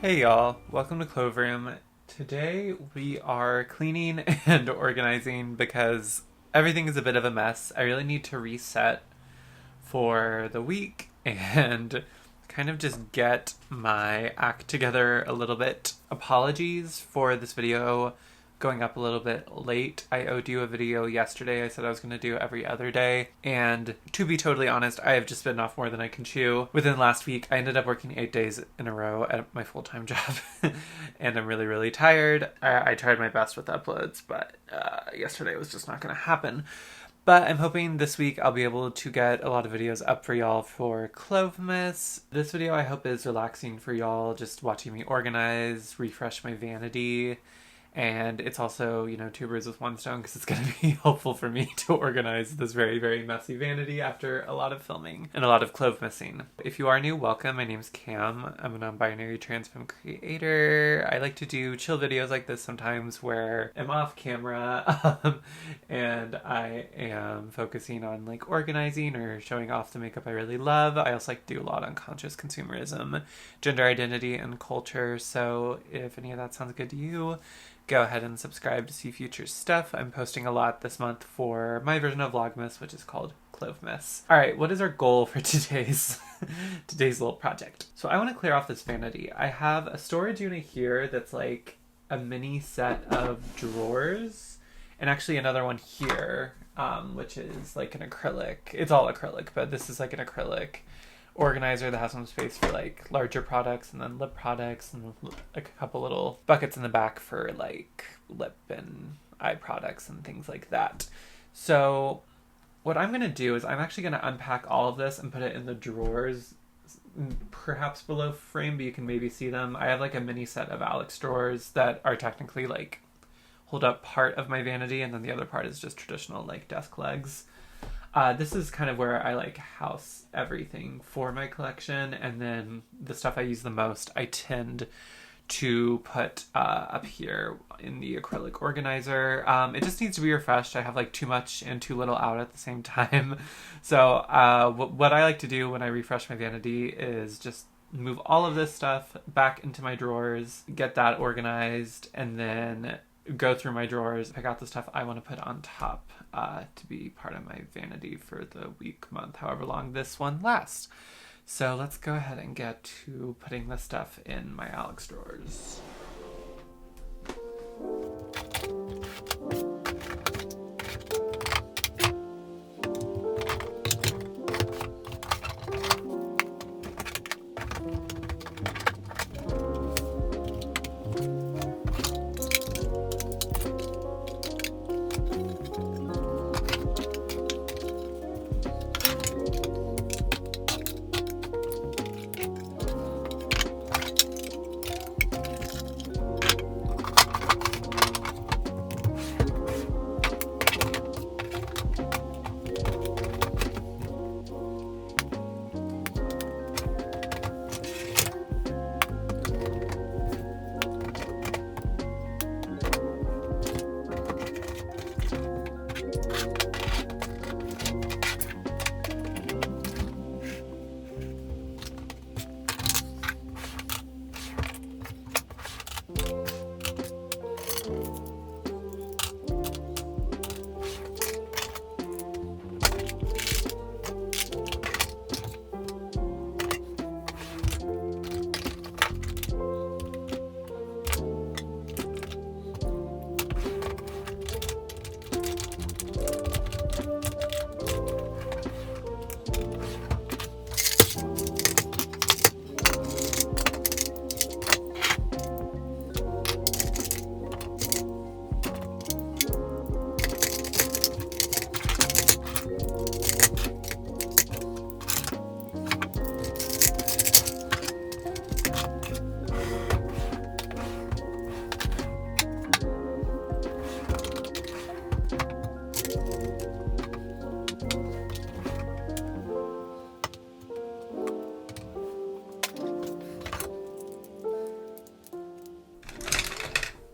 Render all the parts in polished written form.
Hey y'all, welcome to Cloveroom. Today we are cleaning and organizing because everything is a bit of a mess. I really need to reset for the week and kind of just get my act together a little bit. Apologies for this video going up a little bit late. I owed you a video yesterday. I said I was going to do every other day. And to be totally honest, I have just bitten off more than I can chew. Within the last week, I ended up working 8 days in a row at my full-time job. And I'm really, really tired. I tried my best with uploads, but yesterday was just not going to happen. But I'm hoping this week I'll be able to get a lot of videos up for y'all for Clovemas. This video I hope is relaxing for y'all, just watching me organize, refresh my vanity. And it's also, you know, two birds with one stone because it's going to be helpful for me to organize this very, very messy vanity after a lot of filming and a lot of Clovemessing. If you are new, welcome. My name's Cam. I'm a non-binary trans femme creator. I like to do chill videos like this sometimes where I'm off camera and I am focusing on like organizing or showing off the makeup I really love. I also like to do a lot on conscious consumerism, gender identity, and culture. So if any of that sounds good to you, go ahead and subscribe to see future stuff. I'm posting a lot this month for my version of Vlogmas, which is called Clovemas. All right, what is our goal for today's little project? So I want to clear off this vanity. I have a storage unit here that's like a mini set of drawers, and actually another one here, which is like an acrylic. It's all acrylic, but this is like an acrylic organizer that has some space for like larger products and then lip products and a couple little buckets in the back for like lip and eye products and things like that. So what I'm going to do is I'm actually going to unpack all of this and put it in the drawers, perhaps below frame, but you can maybe see them. I have like a mini set of Alex drawers that are technically like hold up part of my vanity, and then the other part is just traditional like desk legs. This is kind of where I like house everything for my collection, and then the stuff I use the most I tend to put up here in the acrylic organizer. It just needs to be refreshed. I have like too much and too little out at the same time. So what I like to do when I refresh my vanity is just move all of this stuff back into my drawers, get that organized, and then go through my drawers, pick out the stuff I want to put on top to be part of my vanity for the week, month, however long this one lasts. So let's go ahead and get to putting the stuff in my Alex drawers.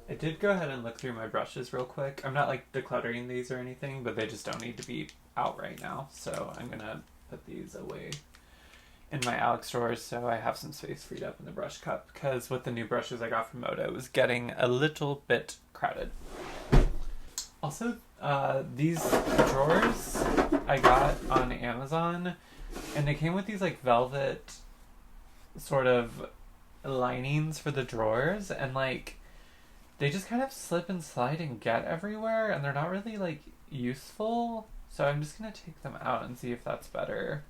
I did go ahead and look through my brushes real quick. I'm not like decluttering these or anything, but they just don't need to be out right now. So I'm gonna put these away in my Alex drawers, so I have some space freed up in the brush cup, because with the new brushes I got from Moda, it was getting a little bit crowded. Also, these drawers I got on Amazon, and they came with these like velvet sort of linings for the drawers, and like they just kind of slip and slide and get everywhere, and they're not really like useful. So I'm just gonna take them out and see if that's better,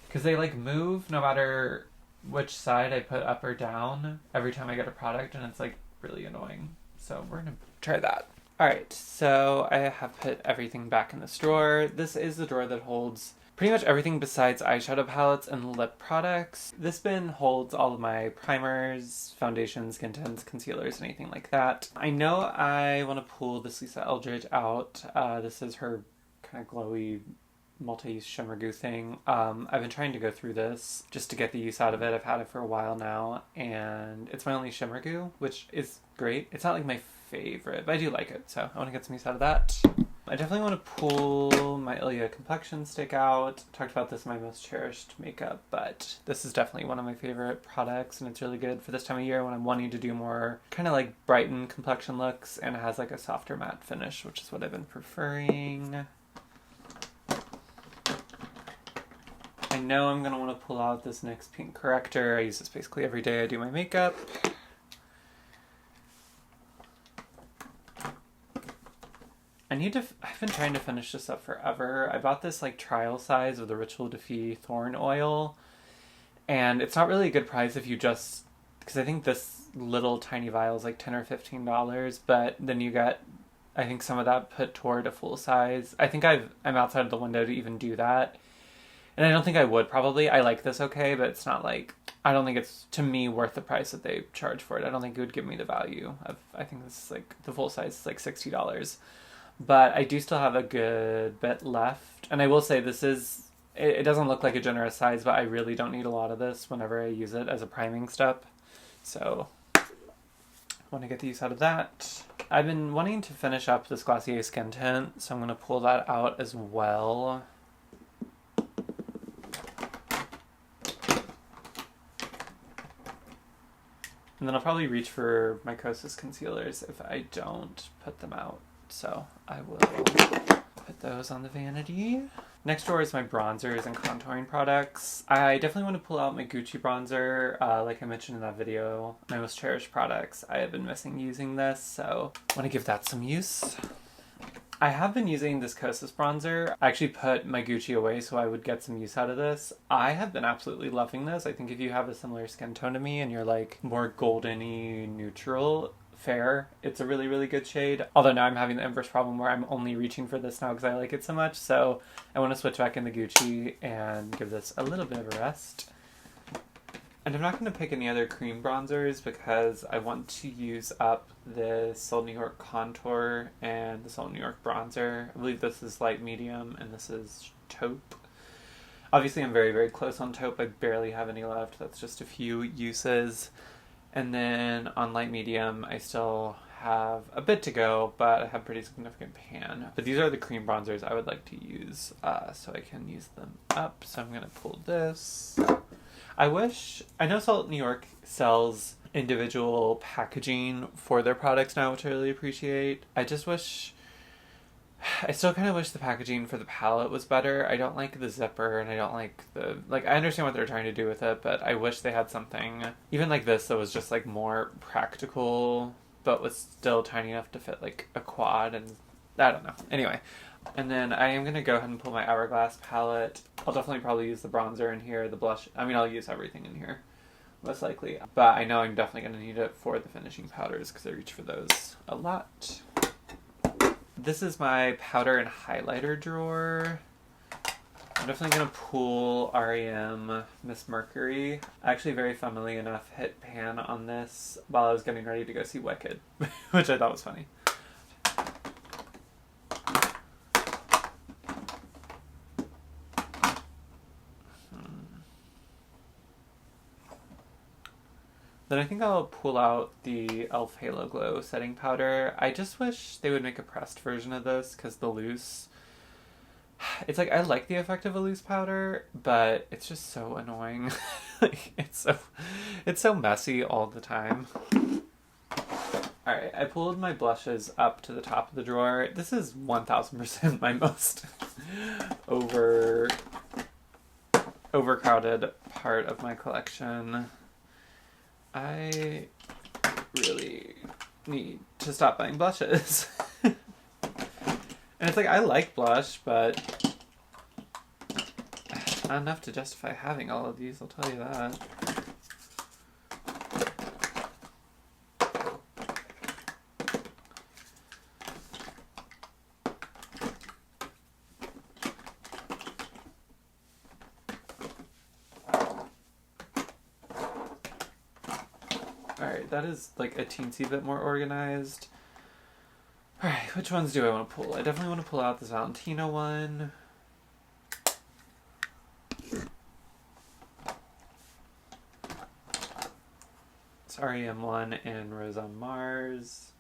because they like move no matter which side I put up or down every time I get a product, and it's like really annoying. So we're gonna try that. Alright, so I have put everything back in this drawer. This is the drawer that holds pretty much everything besides eyeshadow palettes and lip products. This bin holds all of my primers, foundations, skin tints, concealers, anything like that. I know I want to pull this Lisa Eldridge out. This is her kind of glowy multi-use shimmer goo thing. I've been trying to go through this just to get the use out of it. I've had it for a while now, and it's my only shimmer goo, which is great. It's not like my favorite, but I do like it, so I want to get some use out of that. I definitely want to pull my Ilia complexion stick out. I talked about this in my most cherished makeup, but this is definitely one of my favorite products, and it's really good for this time of year when I'm wanting to do more kind of like brighten complexion looks, and it has like a softer matte finish, which is what I've been preferring. I know I'm going to want to pull out this NYX pink corrector. I use this basically every day I do my makeup. I've been trying to finish this up forever. I bought this like trial size of the Ritual Defy Thorn Oil, and it's not really a good price if you just, because I think this little tiny vial is like $10 or $15, but then you get, I think some of that put toward a full size. I think I'm outside of the window to even do that, and I don't think I would probably. I like this okay, but it's not like, I don't think it's, to me, worth the price that they charge for it. I don't think it would give me the value of, I think this is like, the full size is like $60. But I do still have a good bit left. And I will say this is, it doesn't look like a generous size, but I really don't need a lot of this whenever I use it as a priming step. So I want to get the use out of that. I've been wanting to finish up this Glossier skin tint, so I'm going to pull that out as well. And then I'll probably reach for my Kosas concealers if I don't put them out. So I will put those on the vanity. Next drawer is my bronzers and contouring products. I definitely want to pull out my Gucci bronzer. Like I mentioned in that video, my most cherished products. I have been missing using this, so I want to give that some use. I have been using this Kosas bronzer. I actually put my Gucci away so I would get some use out of this. I have been absolutely loving this. I think if you have a similar skin tone to me and you're like more golden-y neutral, fair, it's a really, really good shade. Although now I'm having the inverse problem where I'm only reaching for this now because I like it so much. So I want to switch back into Gucci and give this a little bit of a rest. And I'm not going to pick any other cream bronzers because I want to use up the Sol New York contour and the Sol New York bronzer. I believe this is light medium and this is taupe. Obviously I'm very, very close on taupe. I barely have any left. That's just a few uses. And then on light medium, I still have a bit to go, but I have pretty significant pan. But these are the cream bronzers I would like to use, so I can use them up. So I'm going to pull this. I know Salt New York sells individual packaging for their products now, which I really appreciate. I still kind of wish the packaging for the palette was better. I don't like the zipper, and I don't like I understand what they're trying to do with it, but I wish they had something, even like this, that was just like more practical, but was still tiny enough to fit like a quad, and I don't know. Anyway, and then I am going to go ahead and pull my Hourglass palette. I'll definitely probably use the bronzer in here, the blush. I mean, I'll use everything in here, most likely. But I know I'm definitely going to need it for the finishing powders because I reach for those a lot. This is my powder and highlighter drawer. I'm definitely going to pull REM Miss Mercury. I actually, very funnily enough, hit pan on this while I was getting ready to go see Wicked, which I thought was funny. Then I think I'll pull out the e.l.f. Halo Glow setting powder. I just wish they would make a pressed version of this because the loose, it's like I like the effect of a loose powder, but it's just so annoying. Like, it's so messy all the time. Alright, I pulled my blushes up to the top of the drawer. This is 1000% my most overcrowded part of my collection. I really need to stop buying blushes. And it's like, I like blush, but not enough to justify having all of these, I'll tell you that. Alright, that is like a teensy bit more organized. Alright, which ones do I want to pull? I definitely want to pull out this Valentino one. This REM one and Rose on Mars.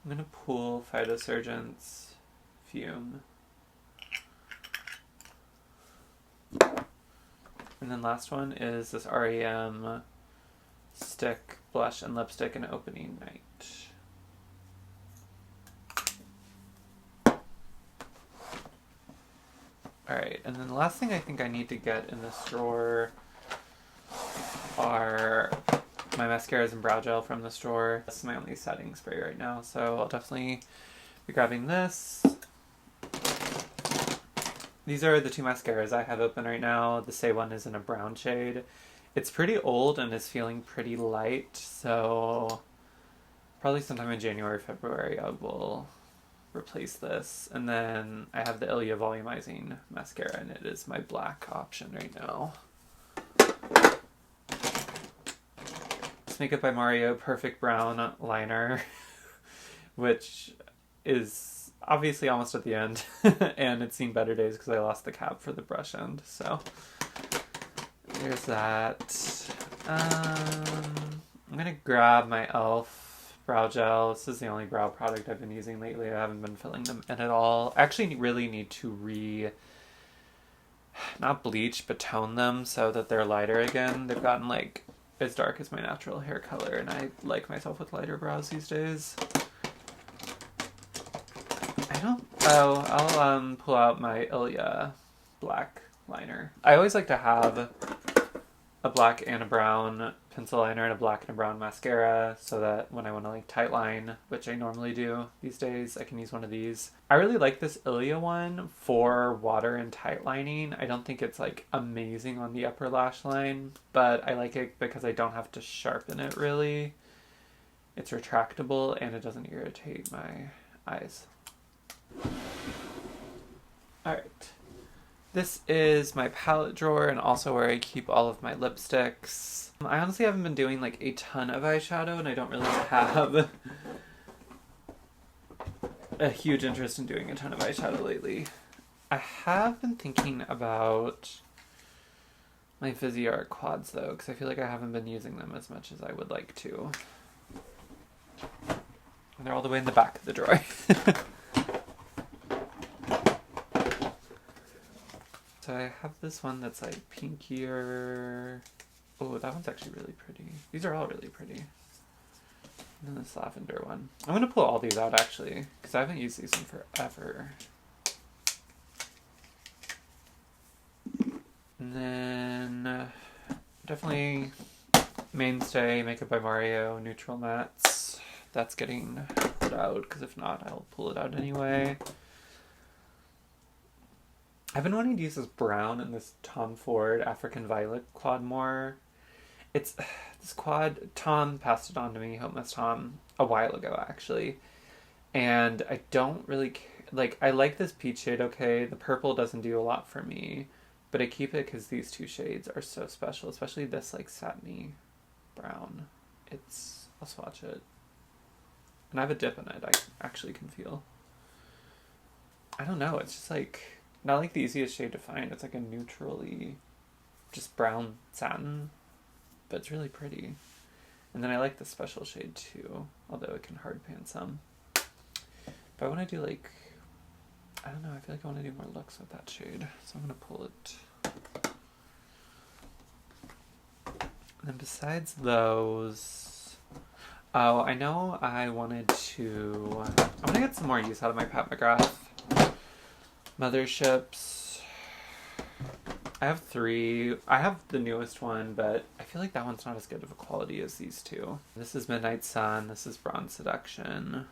I'm gonna pull Phytosurgent's Fume. And then last one is this REM Stick Blush and Lipstick and Opening Night. Alright, and then the last thing I think I need to get in this drawer are my mascaras and brow gel from the store. This is my only setting spray right now, so I'll definitely be grabbing this. These are the two mascaras I have open right now. The Say one is in a brown shade. It's pretty old and is feeling pretty light, so probably sometime in January, February I will replace this. And then I have the Ilia Volumizing Mascara, and it is my black option right now. Makeup by Mario Perfect Brown Liner, which is obviously almost at the end, and it's seen better days because I lost the cap for the brush end, so there's that. I'm gonna grab my e.l.f. brow gel. This is the only brow product I've been using lately. I haven't been filling them in at all. I actually really need to not bleach, but tone them so that they're lighter again. They've gotten like as dark as my natural hair color, and I like myself with lighter brows these days. I'll pull out my Ilia black liner. I always like to have a black and a brown pencil liner and a black and a brown mascara, so that when I want to like tight line, which I normally do these days, I can use one of these. I really like this Ilia one for water and tight lining. I don't think it's like amazing on the upper lash line, but I like it because I don't have to sharpen it really. It's retractable and it doesn't irritate my eyes. Alright. This is my palette drawer and also where I keep all of my lipsticks. I honestly haven't been doing like a ton of eyeshadow, and I don't really have a huge interest in doing a ton of eyeshadow lately. I have been thinking about my Viseart quads though, because I feel like I haven't been using them as much as I would like to. And they're all the way in the back of the drawer. So I have this one that's like pinkier. Oh, that one's actually really pretty. These are all really pretty. And then this lavender one. I'm going to pull all these out actually, because I haven't used these in forever. And then definitely mainstay Makeup by Mario Neutral Mattes. That's getting put out, because if not, I'll pull it out anyway. I've been wanting to use this brown and this Tom Ford African Violet quad more. It's this quad, Tom passed it on to me, Hope Miss Tom, a while ago actually. And I don't really like, I like this peach shade okay. The purple doesn't do a lot for me, but I keep it because these two shades are so special, especially this like satiny brown. I'll swatch it. And I have a dip in it, I actually can feel. I don't know, it's just like, not like the easiest shade to find. It's like a neutrally, just brown satin, but it's really pretty. And then I like the special shade too, although it can hard pan some. But I want to do like, I don't know, I feel like I want to do more looks with that shade. So I'm going to pull it. And then besides those, oh, I know I want to get some more use out of my Pat McGrath motherships. I have 3. I have the newest one, but I feel like that one's not as good of a quality as these two. This is Midnight Sun. This is Bronze Seduction.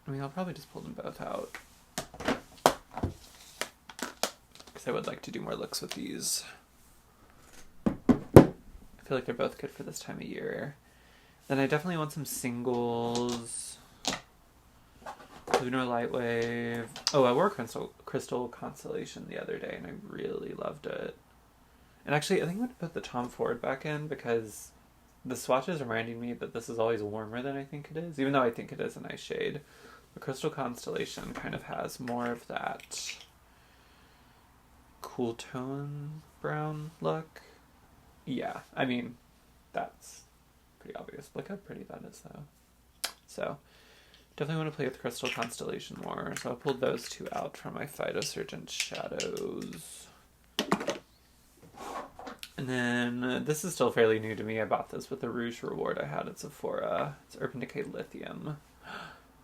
I mean, I'll probably just pull them both out, because I would like to do more looks with these. I feel like they're both good for this time of year. Then I definitely want some singles. Lunar Lightwave. Oh, I wore Crystal Constellation the other day, and I really loved it. And actually, I think I'm going to put the Tom Ford back in, because the swatch is reminding me that this is always warmer than I think it is, even though I think it is a nice shade. The Crystal Constellation kind of has more of that cool tone brown look. Yeah, I mean, that's pretty obvious. Look how pretty that is, though. So, definitely want to play with Crystal Constellation more. So I pulled those 2 out from my Phytosurgent Shadows. And then, this is still fairly new to me. I bought this with the Rouge Reward I had at Sephora. It's Urban Decay Lithium.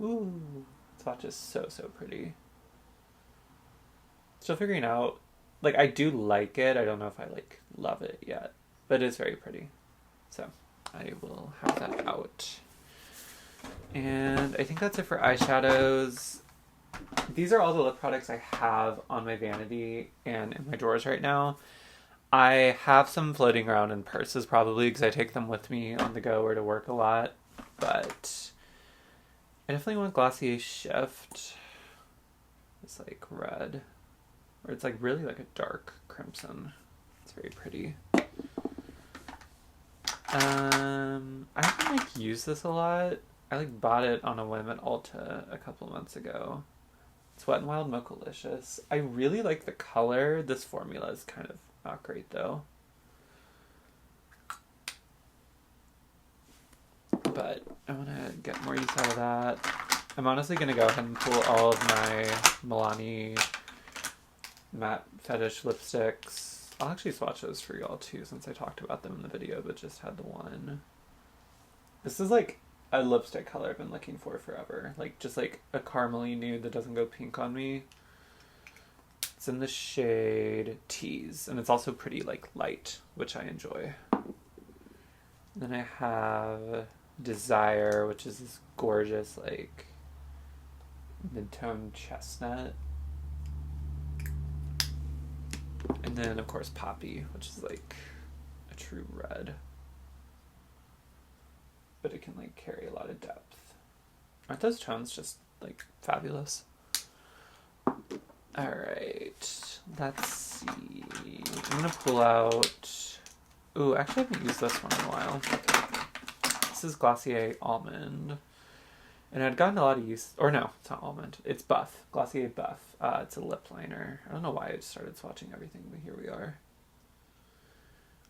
Ooh, this swatch is so, so pretty. Still figuring out, like, I do like it. I don't know if I, like, love it yet. But it is very pretty. So, I will have that out. And I think that's it for eyeshadows. These are all the lip products I have on my vanity and in my drawers right now. I have some floating around in purses probably, because I take them with me on the go or to work a lot. But I definitely want Glossier Shift. It's like red. Or it's like really like a dark crimson. It's very pretty. I haven't like used this a lot. I like bought it on a whim at Ulta a couple months ago. It's Wet n Wild Mochalicious. I really like the color. This formula is kind of not great though. But I want to get more use out of that. I'm honestly going to go ahead and pull all of my Milani matte fetish lipsticks. I'll actually swatch those for y'all too, since I talked about them in the video, but just had the one. This is like a lipstick color I've been looking for forever. Like, just like a caramely nude that doesn't go pink on me. It's in the shade Tease, and it's also pretty like light, which I enjoy. Then I have Desire, which is this gorgeous like mid-tone chestnut. And then of course Poppy, which is like a true red. But it can like carry a lot of depth. Aren't those tones just like fabulous? Alright, let's see. I'm gonna pull out... Ooh, actually I haven't used this one in a while. This is Glossier Almond. And I'd gotten a lot of use... Or no, it's not Almond. It's Buff. Glossier Buff. It's a lip liner. I don't know why I just started swatching everything, but here we are.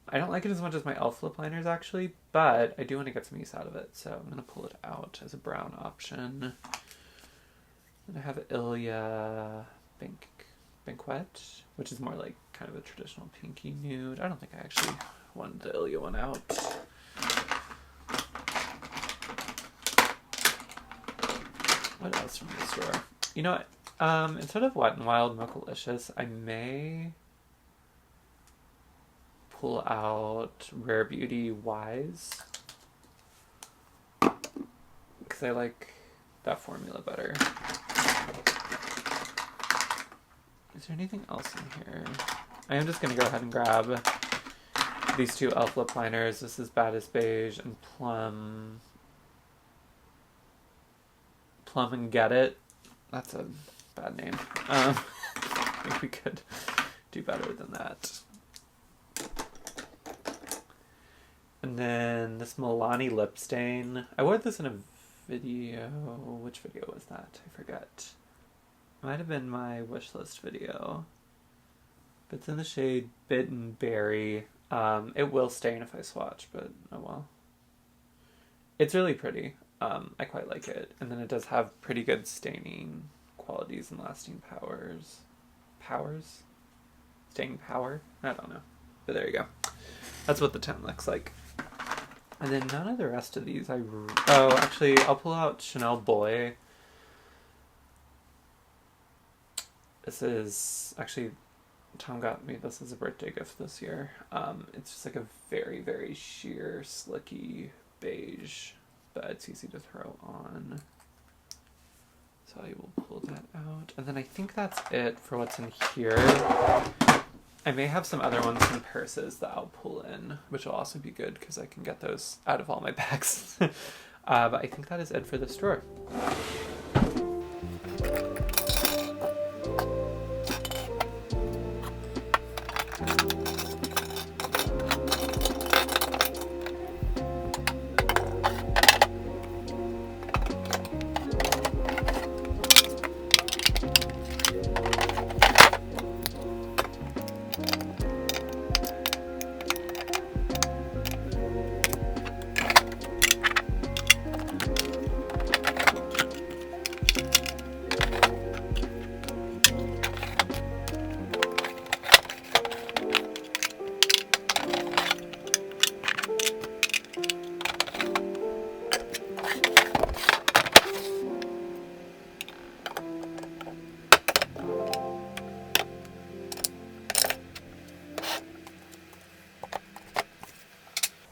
I don't like it as much as my e.l.f. lip liners, actually, but I do want to get some use out of it, so I'm going to pull it out as a brown option. And I have Ilia Banquet, which is more like kind of a traditional pinky nude. I don't think I actually wanted the Ilia one out. What else from the store? You know what? Instead of Wet n Wild Mochalicious, I may pull out Rare Beauty Wise, because I like that formula better. Is there anything else in here? I am just going to go ahead and grab these two e.l.f. lip liners. This is Baddest Beige and Plum and Get It. That's a bad name. I think we could do better than that. And then this Milani lip stain. I wore this in a video. Which video was that? I forget. It might have been my wishlist video. But it's in the shade Bitten Berry. It will stain if I swatch, but oh well. It's really pretty. I quite like it. And then it does have pretty good staining qualities and lasting powers. Powers? Staying power? I don't know. But there you go. That's what the tint looks like. And then none of the rest of these oh, actually, I'll pull out Chanel Boy. This is, actually, Tom got me this as a birthday gift this year. It's just like a very, very sheer, slicky beige, but it's easy to throw on. So I will pull that out. And then I think that's it for what's in here. I may have some other ones in purses that I'll pull in, which will also be good because I can get those out of all my bags. But I think that is it for this drawer.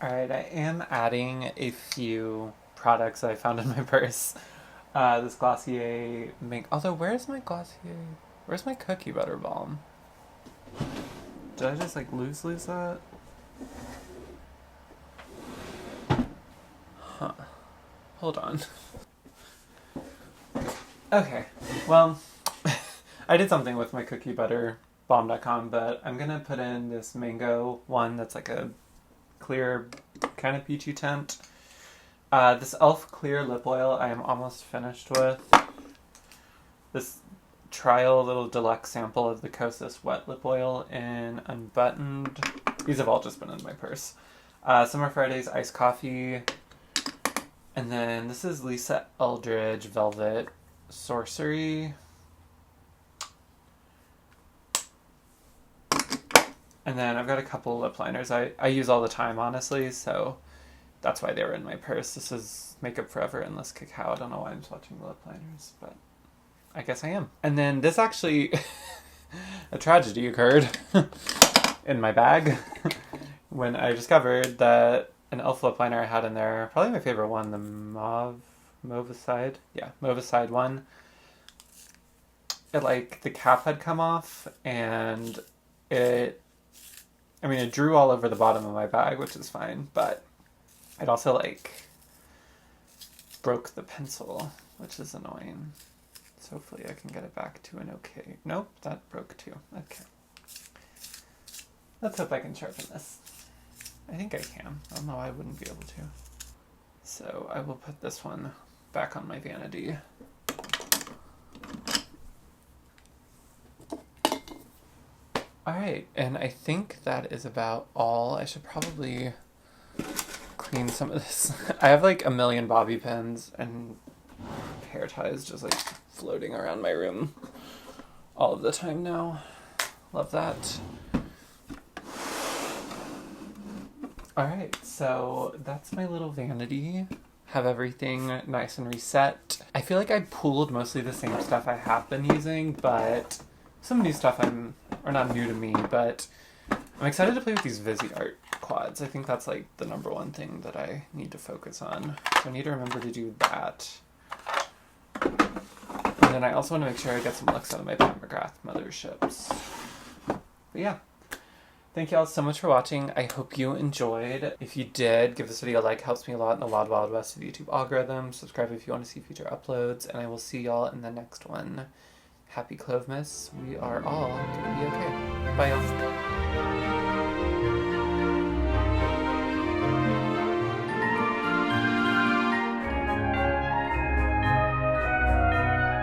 Alright, I am adding a few products that I found in my purse. This Glossier Mink. Although, where's my cookie butter balm? Did I just like lose that? Huh. Hold on. Okay, well, I did something with my cookie butter balm.com, but I'm gonna put in this mango one that's like a clear, kind of peachy tint. This e.l.f. clear lip oil I am almost finished with. This trial little deluxe sample of the Kosas wet lip oil in Unbuttoned. These have all just been in my purse. Summer Fridays iced coffee. And then this is Lisa Eldridge Velvet Sorcery. And then I've got a couple lip liners I use all the time, honestly, so that's why they were in my purse. This is Makeup Forever Endless Cacao. I don't know why I'm swatching the lip liners, but I guess I am. And then this actually, a tragedy occurred in my bag when I discovered that an e.l.f. lip liner I had in there, probably my favorite one, the Mauve-Side. Yeah, Mauve-Side one. It, like, the cap had come off, and it drew all over the bottom of my bag, which is fine, but it also, like, broke the pencil, which is annoying. So hopefully I can get it back to an okay. Nope, that broke too. Okay. Let's hope I can sharpen this. I think I can. I don't know why I wouldn't be able to. So I will put this one back on my vanity. Alright, and I think that is about all. I should probably clean some of this. I have like a million bobby pins and hair ties just like floating around my room all of the time now. Love that. Alright, so that's my little vanity. Have everything nice and reset. I feel like I pulled mostly the same stuff I have been using, but some new stuff or not new to me, but I'm excited to play with these Viseart quads. I think that's like the number one thing that I need to focus on. So I need to remember to do that. And then I also want to make sure I get some looks out of my Pat McGrath motherships. But yeah. Thank you all so much for watching. I hope you enjoyed. If you did, give this video a like. Helps me a lot in the wild, wild west of the YouTube algorithm. Subscribe if you want to see future uploads. And I will see y'all in the next one. Happy Clovemas. We are all gonna be okay. Bye, y'all.